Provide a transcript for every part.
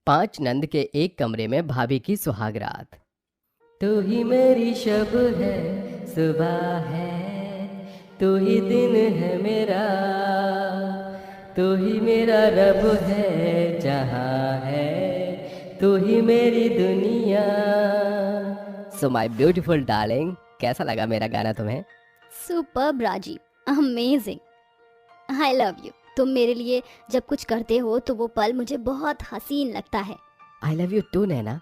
5 नंद के एक कमरे में भाभी की सुहागरात। तू ही मेरी शब है, सुबह है, तू ही दिन है मेरा, तू ही मेरा रब है, जहाँ है तू ही मेरी दुनिया। सो माय ब्यूटीफुल डार्लिंग, कैसा लगा मेरा गाना तुम्हें? Superb Rajiv, amazing. I love you. तुम मेरे लिए जब कुछ करते हो तो वो पल मुझे बहुत हसीन लगता है। आई लव यू टू नैना।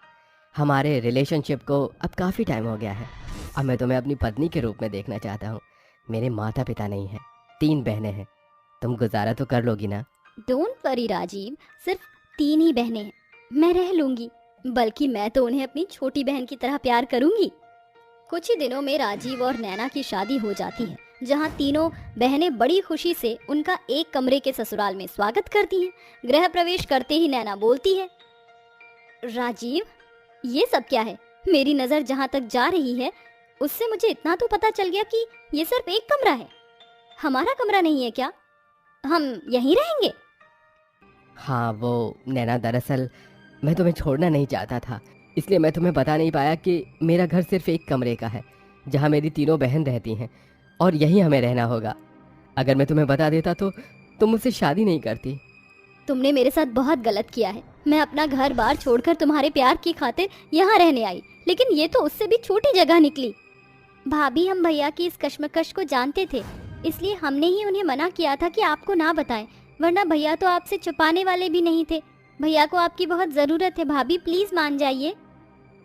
हमारे रिलेशनशिप को अब काफ़ी टाइम हो गया है। अब मैं तुम्हें अपनी पत्नी के रूप में देखना चाहता हूँ। मेरे माता पिता नहीं हैं, 3 बहनें हैं। तुम गुजारा तो कर लोगी ना? डोंट वरी राजीव, सिर्फ 3 ही बहनें हैं, मैं रह लूंगी। बल्कि मैं तो उन्हें अपनी छोटी बहन की तरह प्यार करूंगी। कुछ ही दिनों में राजीव और नैना की शादी हो जाती है, जहां तीनों बहनें बड़ी खुशी से उनका एक कमरे के ससुराल में स्वागत करती हैं। गृह प्रवेश करते ही नैना बोलती है, राजीव ये सब क्या है? मेरी नजर जहां तक जा रही है उससे मुझे इतना तो पता चल गया कि ये सिर्फ एक कमरा है। हमारा कमरा नहीं है क्या? हम यहीं रहेंगे? हाँ वो नैना, दरअसल मैं तुम्हें छोड़ना नहीं चाहता था, इसलिए मैं तुम्हें बता नहीं पाया कि मेरा घर सिर्फ एक कमरे का है, जहाँ मेरी तीनों बहन रहती हैं और यहीं हमें रहना होगा। अगर मैं तुम्हें बता देता तो तुम मुझसे शादी नहीं करती। तुमने मेरे साथ बहुत गलत किया है। मैं अपना घर बार छोड़कर तुम्हारे प्यार की खातिर यहाँ रहने आई, लेकिन ये तो उससे भी छोटी जगह निकली। भाभी, हम भैया की इस कश्मकश को जानते थे, इसलिए हमने ही उन्हें मना किया था कि आपको ना बताएं, वरना भैया तो आपसे छुपाने वाले भी नहीं थे। भैया को आपकी बहुत ज़रूरत है भाभी, प्लीज़ मान जाइए।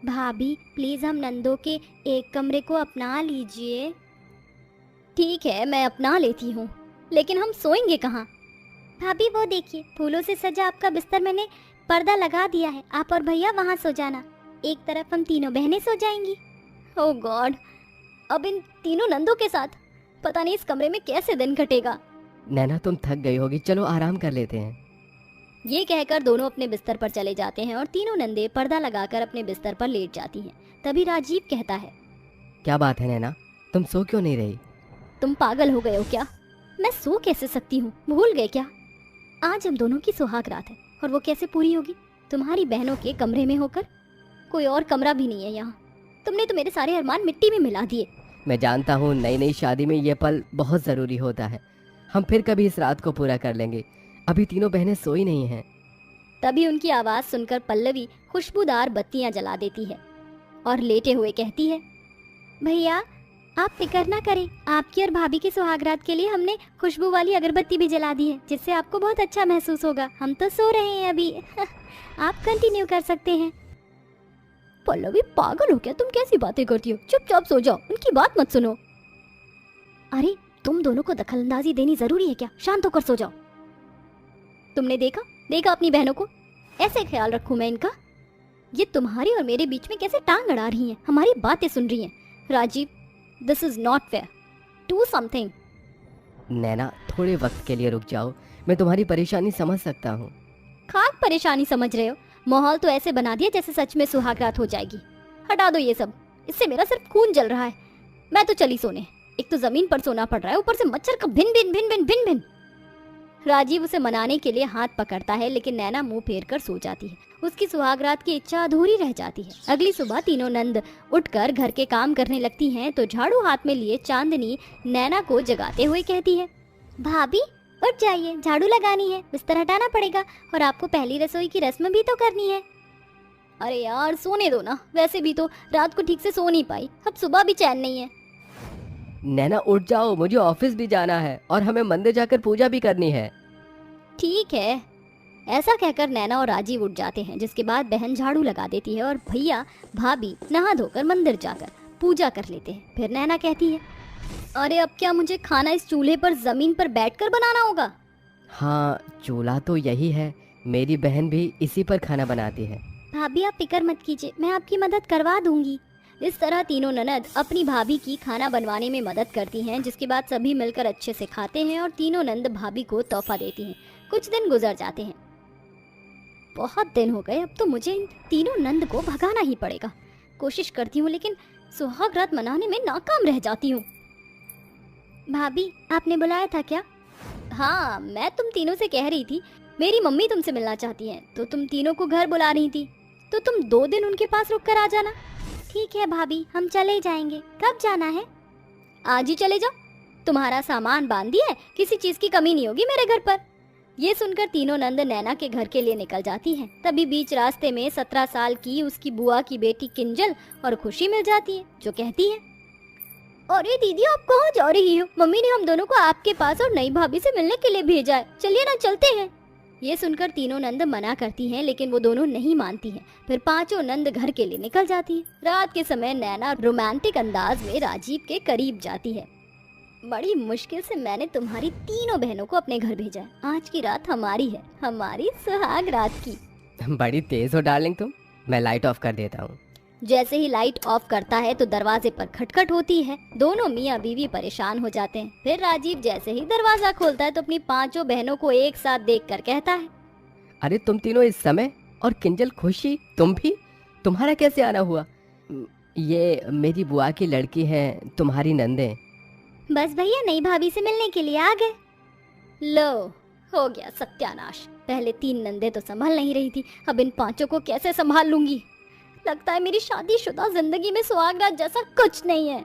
भाभी प्लीज़, हम नंदों के एक कमरे को अपना लीजिए। ठीक है, मैं अपना लेती हूँ, लेकिन हम सोएंगे कहाँ? भाभी वो देखिए, फूलों से सजा आपका बिस्तर मैंने पर्दा लगा दिया है, आप और भैया वहाँ सो जाना। एक तरफ हम तीनों बहनें सो जाएंगी। ओह गॉड, अब इन तीनों नंदों के साथ पता नहीं इस कमरे में कैसे दिन कटेगा। नैना तुम थक गई होगी, चलो आराम कर लेते हैं। ये कहकर दोनों अपने बिस्तर पर चले जाते हैं और तीनों नंदे पर्दा लगाकर अपने बिस्तर पर लेट जाती हैं। तभी राजीव कहता है, क्या बात है नैना, तुम सो क्यों नहीं रही? तुम पागल हो गए हो क्या? मैं सो कैसे सकती हूँ, भूल गए क्या? आज हम दोनों की सुहाग रात है और वो कैसे पूरी होगी? तुम्हारी बहनों के कमरे में होकर। कोई और कमरा भी नहीं है यहाँ। तुमने तो मेरे सारे अरमान मिट्टी में मिला दिए। मैं जानता हूँ नई नई शादी में ये पल बहुत ज़रूरी होता है। हम फिर कभी इस रात को पूरा कर लेंगे। अभी तीनों बहनें सोई नहीं हैं। तभी उनकी आवाज़ सुनकर पल्लवी खुशबूदार बत्तियां जला देती है और लेटे हुए कहती है, भैया आप फिक्र ना करें, आपकी और भाभी की सुहागरात के लिए हमने खुशबू वाली अगरबत्ती भी जला दी है, जिससे आपको बहुत अच्छा महसूस होगा। हम तो सो रहे हैं अभी। आप कंटिन्यू कर सकते हैं। पल्लवी पागल हो क्या? तुम कैसी बातें करती हो? चुपचाप सो जाओ, उनकी बात मत सुनो। अरे तुम दोनों को दखलंदाजी देनी जरूरी है क्या? शांत होकर सो जाओ। तुमने देखा अपनी बहनों को? ऐसे ख्याल रखूं मैं इनका? ये तुम्हारी और मेरे बीच में कैसे टांग अड़ा रही हैं, हमारी बातें सुन रही हैं। Rajiv, this is not fair, do something. Naina थोड़े वक्त के लिए रुक जाओ, मैं तुम्हारी परेशानी समझ सकता हूँ। खाक परेशानी समझ रहे हो? माहौल तो ऐसे बना दिया जैसे सच में सुहागरात हो जाएगी। हटा दो ये सब, इससे मेरा सिर्फ खून जल रहा है। मैं तो चली सोने। एक तो जमीन पर सोना पड़ रहा है, ऊपर से मच्छर का भिन भिन भिन भिन भिन भिन। राजीव उसे मनाने के लिए हाथ पकड़ता है, लेकिन नैना मुंह फेर कर सो जाती है। उसकी सुहागरात की इच्छा अधूरी रह जाती है। अगली सुबह तीनों नंद उठकर घर के काम करने लगती हैं तो झाड़ू हाथ में लिए चांदनी नैना को जगाते हुए कहती है, भाभी उठ जाइए, झाड़ू लगानी है, बिस्तर हटाना पड़ेगा और आपको पहली रसोई की रस्म भी तो करनी है। अरे यार सोने दो ना, वैसे भी तो रात को ठीक से सो नहीं पाई, अब सुबह भी चैन नहीं है। नैना उठ जाओ, मुझे ऑफिस भी जाना है और हमें मंदिर जाकर पूजा भी करनी है। ठीक है। ऐसा कहकर नैना और राजीव उठ जाते हैं, जिसके बाद बहन झाड़ू लगा देती है और भैया भाभी नहा धोकर मंदिर जाकर पूजा कर लेते हैं। फिर नैना कहती है, अरे अब क्या मुझे खाना इस चूल्हे पर जमीन पर बैठकर बनाना होगा? हाँ चूल्हा तो यही है, मेरी बहन भी इसी पर खाना बनाती है। भाभी आप फिक्र मत कीजिए, मैं आपकी मदद करवा दूंगी। इस तरह तीनों ननद अपनी भाभी की खाना बनवाने में मदद करती हैं, जिसके बाद सभी मिलकर अच्छे से खाते हैं और तीनों नंद भाभी को तोहफा देती हैं। कुछ दिन गुजर जाते हैं। बहुत दिन हो गए, अब तो मुझे इन तीनों नंद को भगाना ही पड़ेगा। कोशिश करती हूँ लेकिन सुहागरात मनाने में नाकाम रह जाती हूँ। भाभी आपने बुलाया था क्या? हाँ, मैं तुम तीनों से कह रही थी मेरी मम्मी तुमसे मिलना चाहती हैं, तो तुम तीनों को घर बुला रही थी, तो तुम 2 दिन उनके पास रुक कर आ जाना। ठीक है भाभी, हम चले जाएंगे। कब जाना है? आज ही चले जाओ। तुम्हारा सामान बांध दिया है, किसी चीज की कमी नहीं होगी मेरे घर पर। ये सुनकर तीनों नंद नैना के घर के लिए निकल जाती हैं। तभी बीच रास्ते में 17 साल की उसकी बुआ की बेटी किंजल और खुशी मिल जाती है, जो कहती है, अरे दीदी आप कहाँ जा रही हो? मम्मी ने हम दोनों को आपके पास और नई भाभी से मिलने के लिए भेजा है, चलिए ना चलते हैं। ये सुनकर तीनों नंद मना करती हैं, लेकिन वो दोनों नहीं मानती हैं। फिर पांचों नंद घर के लिए निकल जाती हैं। रात के समय नैना रोमांटिक अंदाज में राजीव के करीब जाती है। बड़ी मुश्किल से मैंने तुम्हारी तीनों बहनों को अपने घर भेजा है। आज की रात हमारी है, हमारी सुहाग रात की। बड़ी तेज हो डार्लिंग तुम। मैं लाइट ऑफ कर देता हूँ। जैसे ही लाइट ऑफ करता है तो दरवाजे पर खटखट होती है। दोनों मियाँ बीवी परेशान हो जाते हैं। फिर राजीव जैसे ही दरवाजा खोलता है तो अपनी पांचों बहनों को एक साथ देखकर कहता है, अरे तुम तीनों इस समय, और किंजल, खुशी, तुम भी? तुम्हारा कैसे आना हुआ? ये मेरी बुआ की लड़की है, तुम्हारी नंदे। बस भैया नई भाभी से मिलने के लिए आ गए। लो, हो गया सत्यानाश। पहले 3 नंदे तो संभाल नहीं रही थी, अब इन पांचों को कैसे संभाल लूंगी? लगता है मेरी शादीशुदा जिंदगी में सुहागरात जैसा कुछ नहीं है।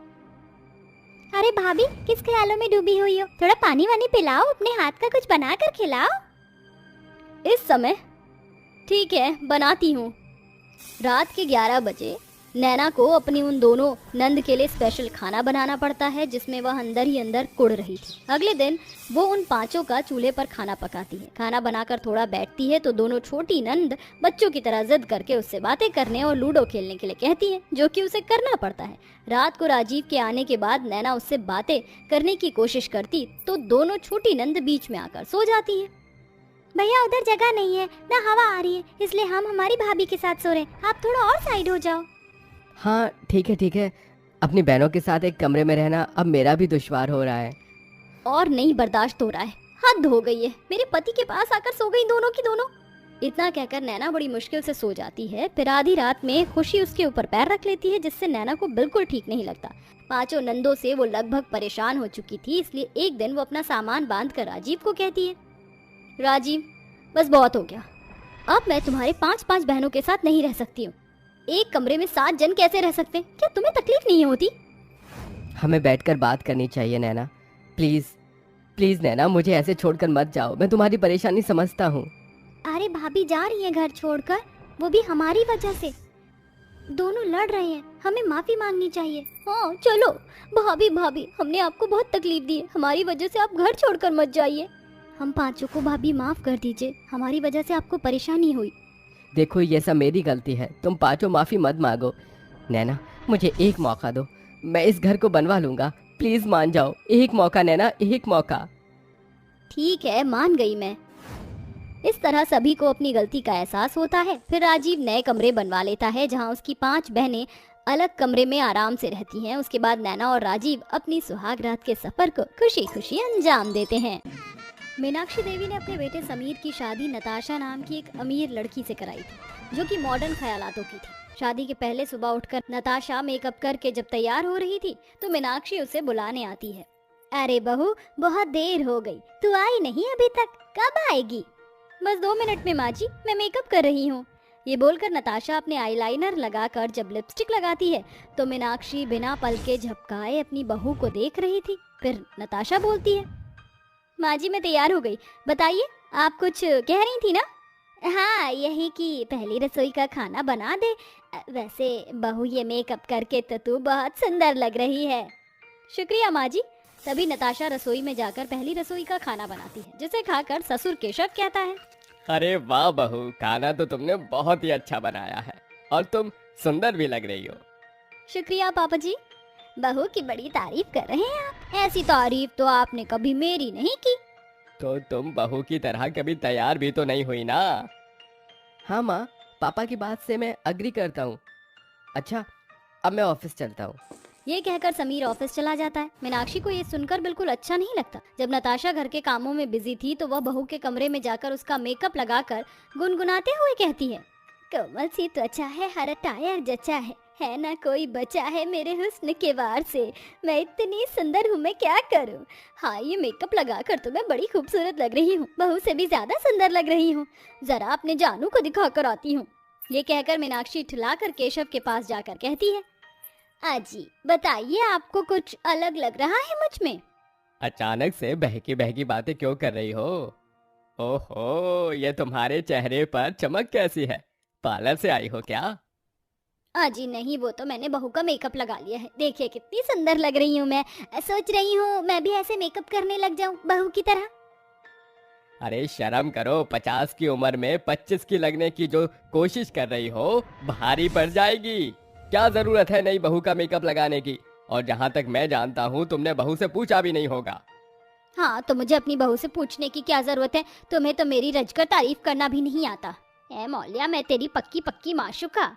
अरे भाभी, किस ख्यालों में डूबी हुई हो? थोड़ा पानी वानी पिलाओ, अपने हाथ का कुछ बना कर खिलाओ। इस समय? ठीक है, बनाती हूँ। रात के 11 बजे नैना को अपनी उन दोनों नंद के लिए स्पेशल खाना बनाना पड़ता है, जिसमें वह अंदर ही अंदर कुड़ रही थी। अगले दिन वो उन पांचों का चूल्हे पर खाना पकाती है। खाना बनाकर थोड़ा बैठती है तो दोनों छोटी नंद बच्चों की तरह जिद करके उससे बातें करने और लूडो खेलने के लिए कहती है, जो कि उसे करना पड़ता है। रात को राजीव के आने के बाद नैना उससे बातें करने की कोशिश करती तो दोनों छोटी नंद बीच में आकर सो जाती है। भैया उधर जगह नहीं है, ना हवा आ रही है, इसलिए हम हमारी भाभी के साथ सो रहे हैं। आप थोड़ा और साइड हो जाओ। हाँ ठीक है ठीक है, अपनी बहनों के साथ एक कमरे में रहना अब मेरा भी दुश्वार हो रहा है। और नहीं बर्दाश्त हो रहा है, हद हो गई है। मेरे पति के पास आकर सो गई दोनों की दोनों। इतना कहकर नैना बड़ी मुश्किल से सो जाती है। फिर आधी रात में खुशी उसके ऊपर पैर रख लेती है, जिससे नैना को बिल्कुल ठीक नहीं लगता। पांचों नंदों से वो लगभग परेशान हो चुकी थी, इसलिए एक दिन वो अपना सामान बांध कर राजीव को कहती है, राजीव बस बहुत हो गया, अब मैं तुम्हारे 5-5 बहनों के साथ नहीं रह सकती हूँ। एक कमरे में 7 जन कैसे रह सकते हैं? क्या तुम्हें तकलीफ नहीं होती? हमें बैठकर बात करनी चाहिए नैना। प्लीज प्लीज नैना, मुझे ऐसे छोड़कर मत जाओ, मैं तुम्हारी परेशानी समझता हूँ। अरे भाभी जा रही है घर छोड़कर, वो भी हमारी वजह से। दोनों लड़ रहे हैं, हमें माफी मांगनी चाहिए। हाँ चलो। भाभी भाभी, हमने आपको बहुत तकलीफ दी है, हमारी वजह से आप घर छोड़कर मत जाइए। हम पांचों को भाभी माफ कर दीजिए, हमारी वजह से आपको परेशानी हुई। देखो ये सब मेरी गलती है, तुम पांचों माफी मत मांगो। नैना मुझे एक मौका दो, मैं इस घर को बनवा लूंगा। प्लीज मान जाओ, एक मौका नैना, एक मौका। ठीक है, मान गई मैं। इस तरह सभी को अपनी गलती का एहसास होता है। फिर राजीव नए कमरे बनवा लेता है, जहां उसकी 5 बहनें अलग कमरे में आराम से रहती हैं। उसके बाद नैना और राजीव अपनी सुहाग रात के सफर को खुशी खुशी अंजाम देते हैं। मीनाक्षी देवी ने अपने बेटे समीर की शादी नताशा नाम की एक अमीर लड़की से कराई थी, जो कि मॉडर्न ख्यालातों की थी। शादी के पहले सुबह उठकर नताशा मेकअप करके जब तैयार हो रही थी तो मीनाक्षी उसे बुलाने आती है। अरे बहू, बहुत देर हो गई, तू आई नहीं अभी तक, कब आएगी? बस 2 मिनट में माँ जी, मैं मेकअप कर रही हूँ। ये बोलकर नताशा अपने आईलाइनर लगाकर जब लिपस्टिक लगाती है तो मीनाक्षी बिना पलके झपकाए अपनी बहू को देख रही थी। फिर नताशा बोलती है, माँ जी मैं तैयार हो गई, बताइए आप कुछ कह रही थी ना? हाँ, यही कि पहली रसोई का खाना बना दे। वैसे बहू, ये मेकअप करके तो तू बहुत सुंदर लग रही है। शुक्रिया माँ जी। तभी नताशा रसोई में जाकर पहली रसोई का खाना बनाती है, जिसे खाकर ससुर केशव कहता है, अरे वाह बहू, खाना तो तुमने बहुत ही अच्छा बनाया है और तुम सुंदर भी लग रही हो। शुक्रिया पापा जी। बहू की बड़ी तारीफ कर रहे हैं आप, ऐसी तारीफ तो आपने कभी मेरी नहीं की। तो तुम बहू की तरह कभी तैयार भी तो नहीं हुई ना? हाँ माँ, पापा की बात से मैं अग्री करता हूँ। अच्छा, अब मैं ऑफिस चलता हूँ। ये कहकर समीर ऑफिस चला जाता है। मीनाक्षी को ये सुनकर बिल्कुल अच्छा नहीं लगता। जब नताशा घर के कामों में बिजी थी तो वह बहू के कमरे में जाकर उसका मेकअप लगाकर गुनगुनाते हुए कहती है, कोमल सी त्वचा है, हर टायर जचा है, है ना कोई बचा है मेरे हुस्न के वार से, मैं इतनी सुंदर हूँ मैं क्या करूँ। हाँ ये मेकअप लगा कर तो मैं बड़ी खूबसूरत लग रही हूँ, बहू से भी ज्यादा सुंदर लग रही हूँ। जरा अपने जानू को दिखा कर आती हूँ। ये कहकर मीनाक्षी ठिलाकर केशव के पास जाकर कहती है, अजी बताइए आपको कुछ अलग लग रहा है मुझ में। अचानक से बहकी बहकी बातें क्यों कर रही हो? ओहो, ये तुम्हारे चेहरे पर चमक कैसी है? पार्लर से आई हो क्या? अजी नहीं, वो तो मैंने बहू का मेकअप लगा लिया है। देखिए कितनी सुंदर लग रही हूँ मैं। सोच रही हूँ मैं भी ऐसे मेकअप करने लग जाऊँ बहू की तरह। अरे शर्म करो, 50 की उम्र में 25 की लगने की जो कोशिश कर रही हो भारी पड़ जाएगी। क्या जरूरत है नई बहू का मेकअप लगाने की? और जहाँ तक मैं जानता हूँ तुमने बहू से पूछा भी नहीं होगा। हाँ तो मुझे अपनी बहू से पूछने की क्या जरूरत है? तुम्हें तो मेरी रजकर तारीफ करना भी नहीं आता। ए मौलिया, मैं तेरी पक्की पक्की माशूका।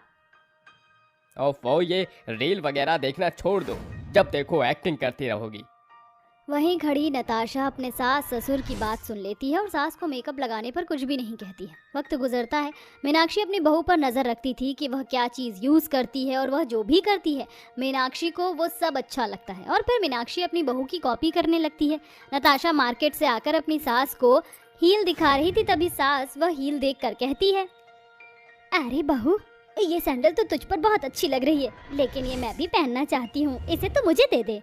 ओफो, ये रील वगैरह देखना छोड़ दो, जब देखो एक्टिंग करती रहोगी। वहीं खड़ी नताशा अपने सास ससुर की बात सुन लेती है और सास को मेकअप लगाने पर कुछ भी नहीं कहती है। वक्त गुजरता है। मीनाक्षी अपनी बहू पर नजर रखती थी कि वह क्या चीज यूज करती है और वह जो भी करती है मीनाक्षी को वो सब अच्छा लगता है। और फिर मीनाक्षी अपनी बहू की कॉपी करने लगती है। नताशा मार्केट से आकर अपनी सास को हील दिखा रही थी, तभी सास वह हील देख कर कहती है, अरे बहू ये सैंडल तो तुझ पर बहुत अच्छी लग रही है, लेकिन ये मैं भी पहनना चाहती हूँ, इसे तो मुझे दे दे।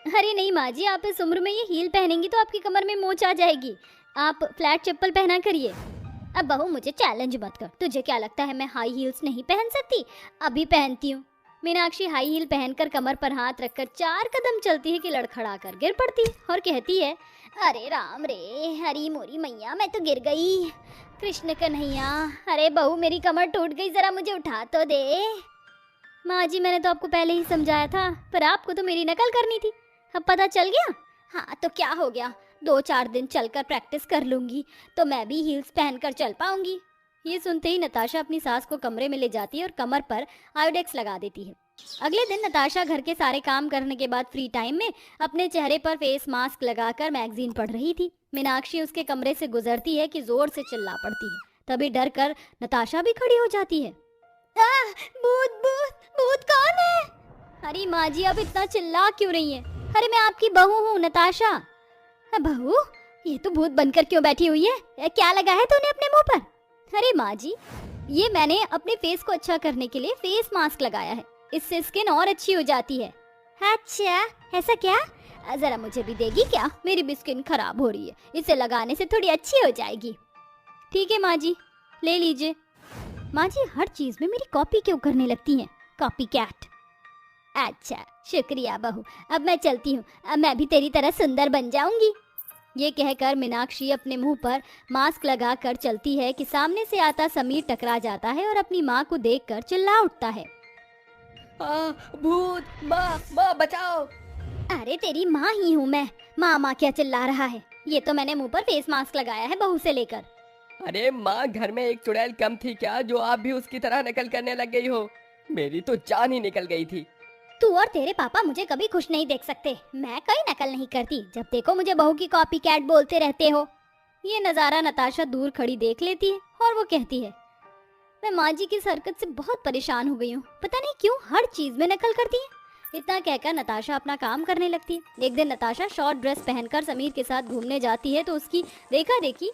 अरे नहीं माँ जी, आप इस उम्र में ये हील पहनेंगी तो आपकी कमर में मोच आ जाएगी। आप फ्लैट चप्पल पहना करिए। अब बहू मुझे चैलेंज मत कर, तुझे क्या लगता है मैं हाई हील्स नहीं पहन सकती? अभी पहनती हूँ। मीनाक्षी हाई हील पहनकर कमर पर हाथ रखकर 4 कदम चलती है कि लड़खड़ा कर गिर पड़ती है और कहती है, अरे राम रे, हरी मोरी मैया, मैं तो गिर गई। कृष्ण कन्हैया, अरे बहू मेरी कमर टूट गई, जरा मुझे उठा तो दे। माँ जी मैंने तो आपको पहले ही समझाया था, पर आपको तो मेरी नकल करनी थी। अब पता चल गया? हाँ तो क्या हो गया, 2-4 दिन चलकर प्रैक्टिस कर लूंगी तो मैं भी हील्स पहनकर चल पाऊंगी। ये सुनते ही नताशा अपनी सास को कमरे में ले जाती है और कमर पर आयोडेक्स लगा देती है। अगले दिन नताशा घर के सारे काम करने के बाद फ्री टाइम में अपने चेहरे पर फेस मास्क लगाकर मैगजीन पढ़ रही थी। मीनाक्षी उसके कमरे से गुजरती है कि जोर से चिल्ला पड़ती है। तभी डर कर नताशा भी खड़ी हो जाती है। भूत भूत भूत कौन है? अरे माँ जी अब इतना चिल्ला क्यों रही है? अरे मैं आपकी बहू हूँ नताशा। बहू, ये तो भूत बनकर क्यों बैठी हुई है? क्या लगा है तूने अपने मुंह पर? अरे माँ जी, ये मैंने अपने फेस को अच्छा करने के लिए फेस मास्क लगाया है, इससे स्किन और अच्छी हो जाती है। अच्छा ऐसा क्या? जरा मुझे भी देगी क्या? मेरी भी स्किन खराब हो रही है, इसे लगाने से थोड़ी अच्छी हो जाएगी। ठीक है माँ जी, ले लीजिए। माँ जी हर चीज में मेरी कॉपी क्यों करने लगती हैं? Copy cat. अच्छा शुक्रिया बहू, अब मैं चलती हूँ, अब मैं भी तेरी तरह सुंदर बन जाऊंगी। ये कहकर मीनाक्षी अपने मुंह पर मास्क लगा कर चलती है कि सामने से आता समीर टकरा जाता है और अपनी माँ को देखकर चिल्ला उठता है, भूत, माँ बचाओ। अरे तेरी माँ ही हूँ मैं, माँ माँ क्या चिल्ला रहा है? ये तो मैंने मुंह पर फेस मास्क लगाया है बहू से लेकर। अरे माँ, घर में एक चुड़ैल कम थी क्या जो आप भी उसकी तरह नकल करने लग गई हो? मेरी तो जान ही निकल गई थी। तू और तेरे पापा मुझे कभी खुश नहीं देख सकते। मैं कोई नकल नहीं करती, जब देखो मुझे बहू की कॉपी कैट बोलते रहते हो। ये नजारा नताशा दूर खड़ी देख लेती है और वो कहती है, मैं माँ जी की इस हरकत से बहुत परेशान हो गई हूँ, पता नहीं क्यों हर चीज में नकल करती है। इतना कहकर नताशा अपना काम करने लगती है। एक दिन नताशा शॉर्ट ड्रेस पहनकर समीर के साथ घूमने जाती है तो उसकी देखा देखी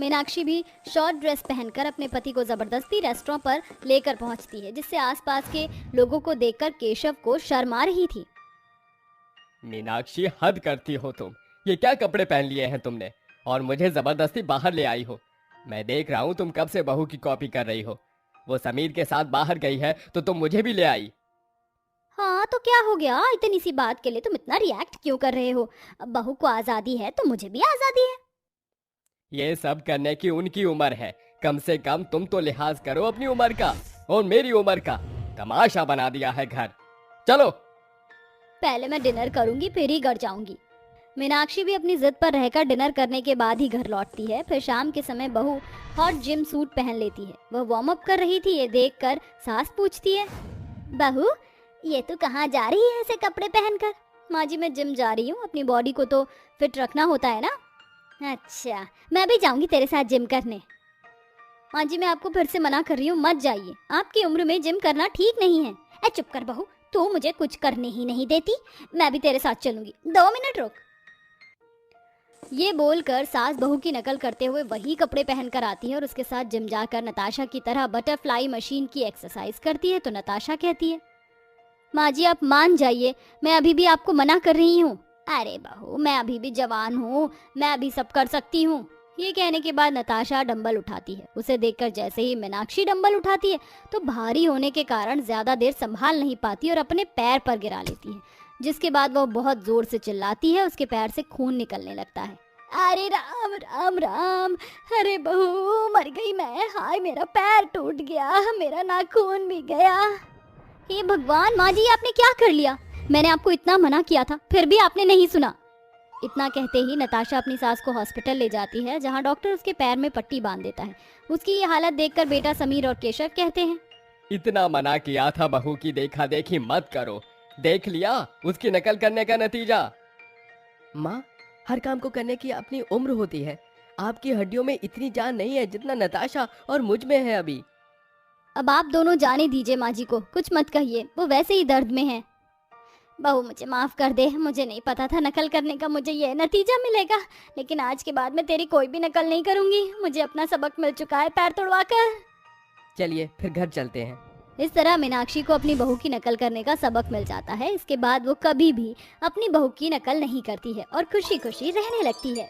मीनाक्षी भी शॉर्ट ड्रेस पहनकर अपने पति को जबरदस्ती रेस्टोरेंट पर लेकर पहुंचती है, जिससे आसपास के लोगों को देखकर केशव को शर्म आ रही थी। मीनाक्षी, हद करती हो तुम। ये क्या कपड़े पहन लिए हैं तुमने और मुझे जबरदस्ती बाहर ले आई हो? मैं देख रहा हूँ तुम कब से बहू की कॉपी कर रही हो। वो समीर के साथ बाहर गई है तो तुम मुझे भी ले आई। हाँ तो क्या हो गया, इतनी सी बात के लिए तुम इतना रिएक्ट क्यों कर रहे हो? अब बहू को आजादी है तो मुझे भी आजादी है। ये सब करने की उनकी उम्र है, कम से कम तुम तो लिहाज करो अपनी उम्र का और मेरी उम्र का। तमाशा बना दिया है घर। चलो। पहले मैं डिनर करूंगी फिर ही घर जाऊंगी। मीनाक्षी भी अपनी जिद पर रहकर डिनर करने के बाद ही घर लौटती है। फिर शाम के समय बहू हॉट जिम सूट पहन लेती है। वह वार्म अप कर रही थी, ये देखकर सास पूछती है, बहू ये तू कहाँ जा रही है ऐसे कपड़े पहनकर? माँ जी मैं जिम जा रही हूँ, अपनी बॉडी को तो फिट रखना होता है ना। अच्छा मैं भी जाऊंगी तेरे साथ जिम करने। माँ जी मैं आपको फिर से मना कर रही हूँ, मत जाइए, आपकी उम्र में जिम करना ठीक नहीं है। ए चुप कर बहू, तू मुझे कुछ करने ही नहीं देती। मैं भी तेरे साथ चलूंगी, 2 मिनट रुक। ये बोलकर सास बहू की नकल करते हुए वही कपड़े पहनकर आती है और उसके साथ जिम जाकर नताशा की तरह बटरफ्लाई मशीन की एक्सरसाइज करती है। तो नताशा कहती है, माँ जी आप मान जाइए, मैं अभी भी आपको मना कर रही हूँ। अरे बहू, मैं अभी भी जवान हूँ, मैं अभी सब कर सकती हूँ। ये कहने के बाद नताशा डंबल उठाती है। उसे देखकर जैसे ही मीनाक्षी डंबल उठाती है तो भारी होने के कारण ज्यादा देर संभाल नहीं पाती और अपने पैर पर गिरा लेती है, जिसके बाद वो बहुत जोर से चिल्लाती है। उसके पैर से खून निकलने लगता है। अरे राम राम राम, अरे बहू मर गई मैं, हाय मेरा पैर टूट गया, मेरा नाखून भी गया। हे भगवान, माँ जी आपने क्या कर लिया? मैंने आपको इतना मना किया था, फिर भी आपने नहीं सुना। इतना कहते ही नताशा अपनी सास को हॉस्पिटल ले जाती है, जहाँ डॉक्टर उसके पैर में पट्टी बांध देता है। उसकी ये हालत देखकर बेटा समीर और केशव कहते हैं, इतना मना किया था बहू की देखा देखी मत करो, देख लिया उसकी नकल करने का नतीजा। माँ, हर काम को करने की अपनी उम्र होती है। आपकी हड्डियों में इतनी जान नहीं है जितना नताशा और मुझ में है अभी। अब आप दोनों जाने दीजिए माँ जी को, कुछ मत कहिए, वो वैसे ही दर्द में है। बहू मुझे माफ कर दे, मुझे नहीं पता था नकल करने का मुझे ये नतीजा मिलेगा, लेकिन आज के बाद मैं तेरी कोई भी नकल नहीं करूंगी। मुझे अपना सबक मिल चुका है पैर तोड़वा कर। चलिए फिर घर चलते हैं। इस तरह मीनाक्षी को अपनी बहू की नकल करने का सबक मिल जाता है। इसके बाद वो कभी भी अपनी बहू की नकल नहीं करती है और खुशी खुशी रहने लगती है।